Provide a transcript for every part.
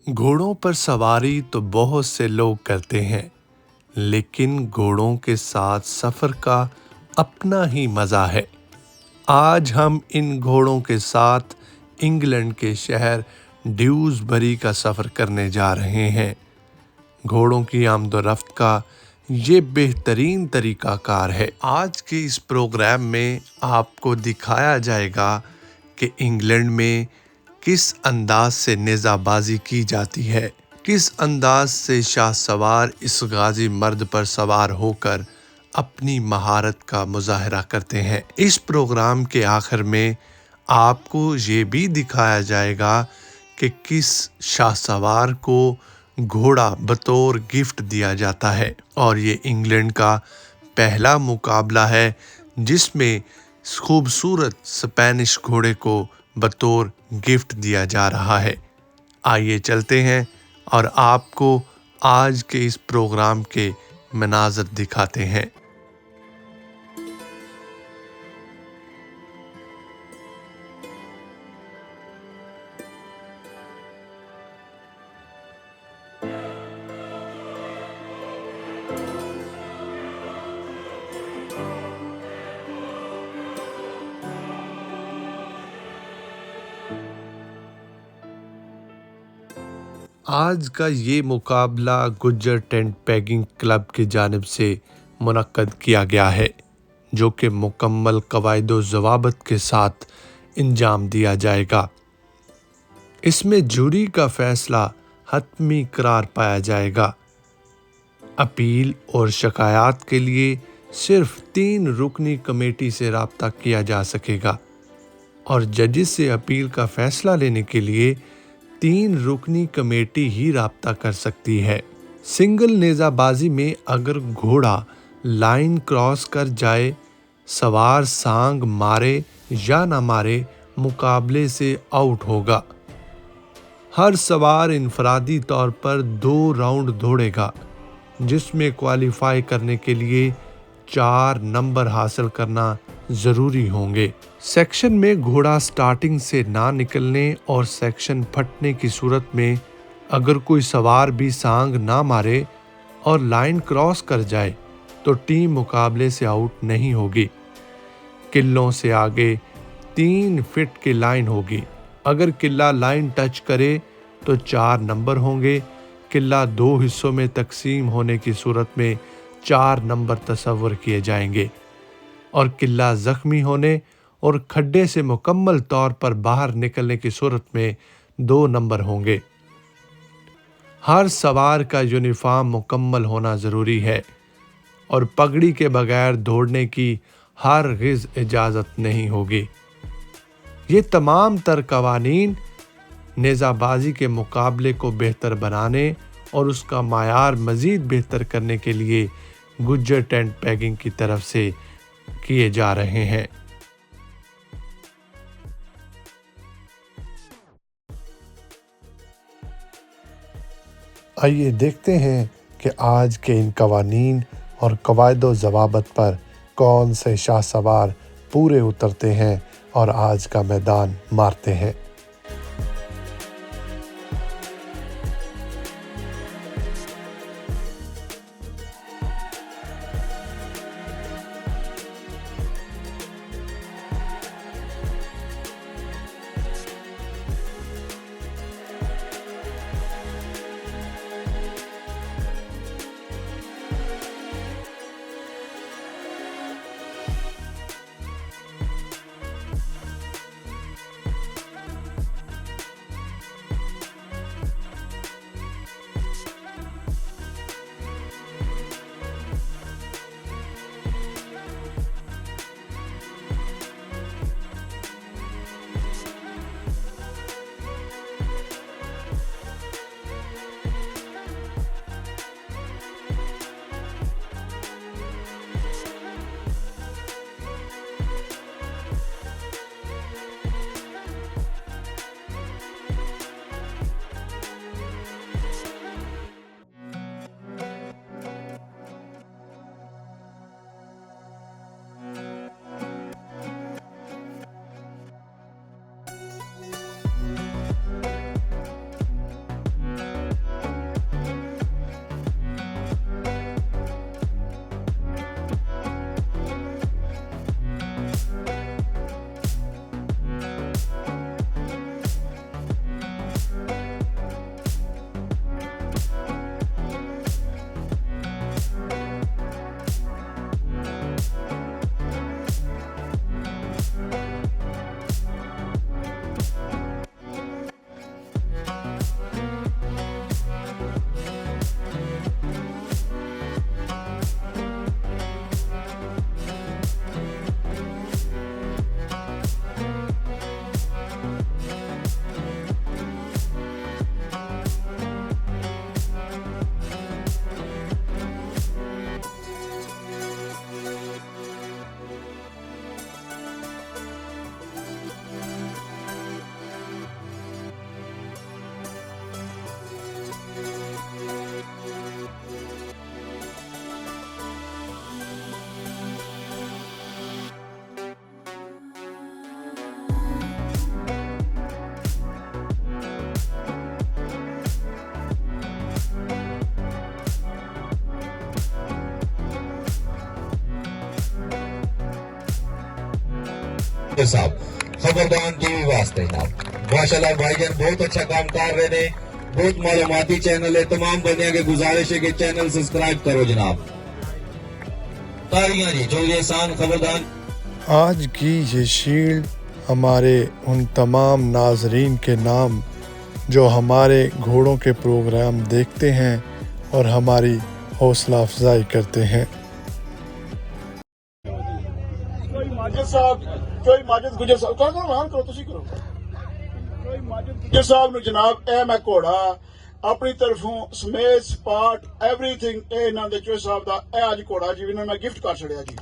घोड़ों पर सवारी तो बहुत से लोग करते हैं, लेकिन घोड़ों के साथ सफ़र का अपना ही मज़ा है। आज हम इन घोड़ों के साथ इंग्लैंड के शहर ड्यूसबरी का सफ़र करने जा रहे हैं। घोड़ों की आमदोरफ्त का ये बेहतरीन तरीक़ाकार है। आज के इस प्रोग्राम में आपको दिखाया जाएगा कि इंग्लैंड में किस अंदाज से नेज़ाबाजी की जाती है, किस अंदाज से शाह सवार इस गाजी मर्द पर सवार होकर अपनी महारत का मुजाहरा करते हैं। इस प्रोग्राम के आखिर में आपको ये भी दिखाया जाएगा कि किस शाह सवार को घोड़ा बतौर गिफ्ट दिया जाता है, और ये इंग्लैंड का पहला मुकाबला है जिसमें खूबसूरत स्पेनिश घोड़े को बतौर गिफ्ट दिया जा रहा है। आइए चलते हैं और आपको आज के इस प्रोग्राम के मनाज़र दिखाते हैं। आज का ये मुकाबला गुज्जर टेंट पेगिंग क्लब की जानिब से मुनक्कद किया गया है, जो कि मुकम्मल कवायदो ज़वाबित के साथ इंजाम दिया जाएगा। इसमें जूरी का फैसला हतमी करार पाया जाएगा। अपील और शिकायत के लिए सिर्फ 3 रुकनी कमेटी से राब्ता किया जा सकेगा, और जजेस से अपील का फैसला लेने के लिए 3 रुकनी कमेटी ही राब्ता कर सकती है। सिंगल नेज़ाबाजी में अगर घोड़ा लाइन क्रॉस कर जाए, सवार सांग मारे या ना मारे, मुकाबले से आउट होगा। हर सवार इनफरादी तौर पर 2 राउंड दौड़ेगा, जिसमें क्वालिफाई करने के लिए 4 नंबर हासिल करना ज़रूरी होंगे। सेक्शन में घोड़ा स्टार्टिंग से ना निकलने और सेक्शन फटने की सूरत में अगर कोई सवार भी सांग ना मारे और लाइन क्रॉस कर जाए तो टीम मुकाबले से आउट नहीं होगी। किल्लों से आगे 3 फीट की लाइन होगी। अगर किला लाइन टच करे तो 4 नंबर होंगे। किला 2 हिस्सों में तकसीम होने की सूरत में 4 नंबर तस्वर किए जाएंगे, और किला जख्मी होने और खड्डे से मुकम्मल तौर पर बाहर निकलने की सूरत में 2 नंबर होंगे। हर सवार का यूनिफॉर्म मुकम्मल होना ज़रूरी है, और पगड़ी के बगैर दौड़ने की हरगिज़ इजाज़त नहीं होगी। ये तमाम तर कवानीन नेज़ाबाजी के मुकाबले को बेहतर बनाने और उसका मायार मज़ीद बेहतर करने के लिए गुज्जर टेंट पेगिंग की तरफ से किए जा रहे हैं। आइए देखते हैं कि आज के इन कवानीन और कवायदो ज़वाबित पर कौन से शाह सवार पूरे उतरते हैं और आज का मैदान मारते हैं। साहब खबरदार टीवी वास्ते जनाब माशाल्लाह भाईजान बहुत अच्छा काम कर रहे ने बहुत मालूमाती चैनल है तमाम बंदियां के गुजारिश है कि चैनल सब्सक्राइब करो जनाब तालियां जी चौधरी एहसान खबरदार। आज की ये शील्ड हमारे उन तमाम नाजरीन के नाम जो हमारे घोड़ों के प्रोग्राम देखते हैं और हमारी हौसला अफजाई करते हैं। कोई माजिद गुजर साहब करो तुसी करो कोई माजिद गुजर साहब ने जनाब ए मैं घोड़ा अपनी तरफों समेत स्पाट एवरीथिंग ए इन्हां दे चोई साहब दा ए अज घोड़ा जी इन्हां मैं गिफ्ट कर छड़िया जी।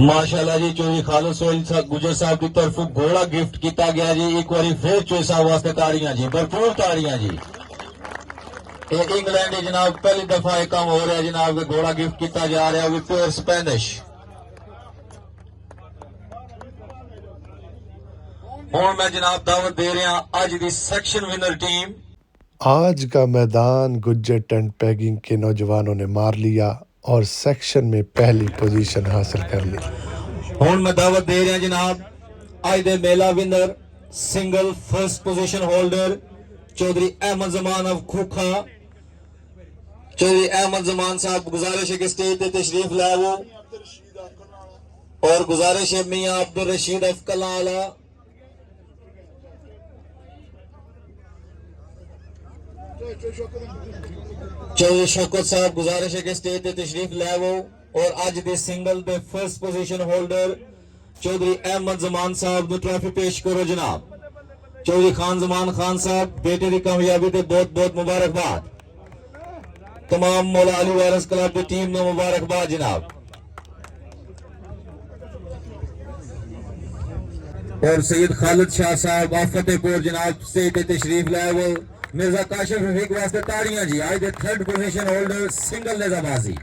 माशाल्लाह जी चौधरी खालिद सोहेल गुजर साहब की तरफ घोड़ा गिफ्ट किया गया जी एक बार फिर चौधरी साहब वास्ते ताड़ियां जी भरपूर ताड़ियां जी। इंग्लैंड जनाब पहली दफा एक काम हो रहा है जनाब घोड़ा गिफ्ट किया जा रहा है विद प्योर स्पेनिश। हुण मैं जनाब दावत दे रहा अज दी सेक्शन विनर टीम। आज का मैदान गुज्जर टेंट पैगिंग के नौजवानों ने मार लिया और सेक्शन में पहली पोजीशन हासिल कर ली। हुण मैं दावत दे रहा जनाब आज दे मेला winner single first position holder Chaudhary Ahmed Zaman of Khokha. Chaudhary Ahmed Zaman साहब गुजारिश है कि स्टेज पे तशरीफ लाओ और गुजारिश है मियां अब्दुल रशीद ऑफ कलाला। चौधरी शौकत साहब गुजारिश है कि स्टेज पे तशरीफ लाओ और आज दे सिंगल दे first position holder Chaudhary Ahmed Zaman Sahab नु ट्रॉफी पेश करो जनाब। चौधरी खान जमान खान साहब बेटे की कामयाबी ते बहुत बहुत मुबारकबाद। तमाम मौला अली वारिस क्लब की टीम ने मुबारकबाद जनाब। और सैयद खालिद शाह साहब फतेहपुर जनाब स्टेज पे तशरीफ लाए वो मिर्जा काशिफ रफीक वास्ते ताड़ियां जी आज दे थर्ड पोजीशन होल्डर सिंगल नेजाबाजी।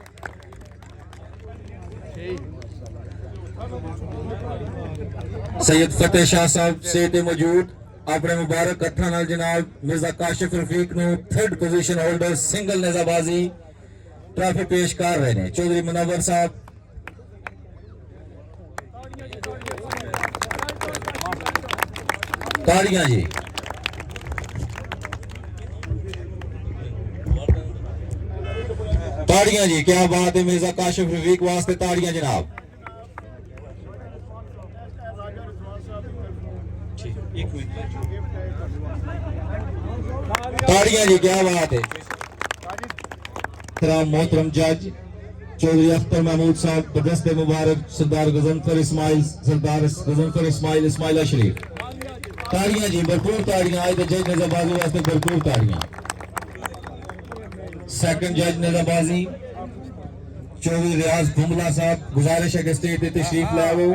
सैयद फतेह शाह साहब स्टेज मौजूद अपने मुबारक हथा नाल जनाब मिर्जा काशिफ रफीक नु थर्ड पोजीशन होल्डर सिंगल नेजाबाजी ट्रॉफी पेश कर रहे हैं। चौधरी मुनव्वर साहब ताड़ियां जी। ताड़ियां जी क्या बात है मिर्जा काशिफ रफीक वास्ते ताड़ियां जनाब। ताड़ियां जी क्या बात है। मोहतरम जज चौधरी अख्तर महमूद साहब बदस्ते मुबारक सरदार गजनफर इस्माइल सरदार गजनफर इस्माइल इस्माइला शरीफ ताड़ियां जी भरपूर ताड़ियां आज जज नेजाबाजी वास्ते भरपूर ताड़ियां। सेकंड जज नेजाबाजी चौधरी रियाज भुमला साहब गुजारिश है कि स्टेज पे तशरीफ लाओ।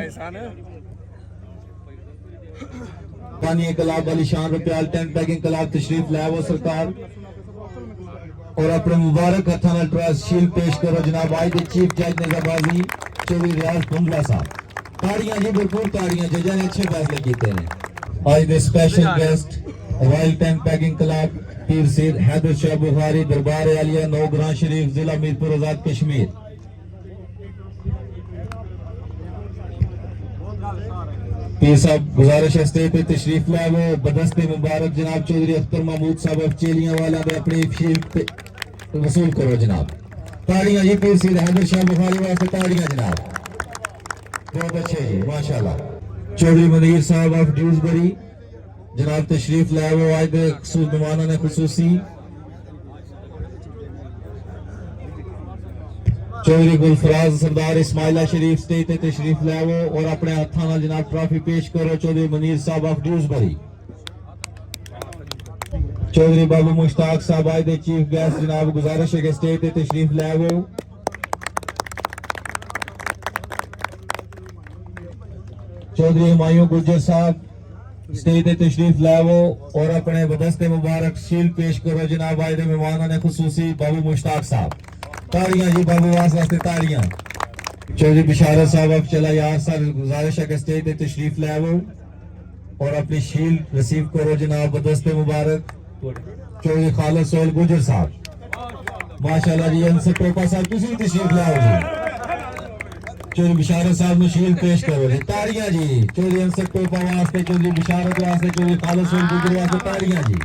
पानी कलाब अली शान रुपयाल टेंट पैगिंग कलाब तशरीफ लाओ सरकार और अपने मुबारक हथा नाल ट्रस्ट शील्ड पेश करो जनाब आज दे चीफ जज नेजाबाजी चौधरी रियाज भुमला साहब। ताड़ियां जी भरपूर ताड़ियां जजा ने अच्छे फैसले किए हैं। आज दे special guest royal tent pegging club Pir Syed Haider Shah Bukhari दरबार आलिया नौगरां शरीफ जिला मीरपुर आजाद कश्मीर। पीर साहब गुजारिश है स्टेज पे तशरीफ लाओ बदस्ते मुबारक जनाब चौधरी अख्तर महमूद साहब चेलियां वाला में अपनी शील्ड वसूल करो जनाब। ताड़ियां जी पीर सैयद हैदर शाह बुखारी वास्ते ताड़ियां जनाब बहुत अच्छे जी माशाल्लाह। चौधरी मनीर साहब ऑफ ड्यूसबरी जनाब तशरीफ लाओ आज मेहमानों ने खुसूसी। चौधरी गुलफराज सरदार इस्माइला शरीफ स्टेज पे तशरीफ लाओ और अपने हथा नाल जनाब ट्रॉफी पेश करो चौधरी मनीर साहब ऑफ ड्यूसबरी। चौधरी बाबू मुश्ताक साहब आज दे चीफ गेस्ट जनाब गुजारिश है कि स्टेज पे तशरीफ लाओ। चौधरी हुमायूं गुज्जर साहब स्टेज पे तशरीफ लाओ और अपने बदस्ते मुबारक शील्ड पेश करो जनाब आज दे मेहमानों ने खुसूसी बाबू मुश्ताक साहब। ताड़ियां जी बाबू वास्ते ताड़ियां। चौधरी बिशारत साहब अब चला यार सर गुजारिश है कि स्टेज पे तशरीफ लाओ। और अपनी शील्ड रिसीव करो जनाब बदस्ते मुबारक चौधरी खालिद सोहेल गुजर साहब माशाल्लाह जी अंसर टोपा साहब तुसी तशरीफ लाओ जी चौधरी बिशारत साहब ने शील्ड पेश करो जी ताड़ियां जी चौधरी अंसर टोपा वास्ते चौधरी बिशारत वास्ते चौधरी खालिद सोहेल गुजर वास्ते ताड़ियां जी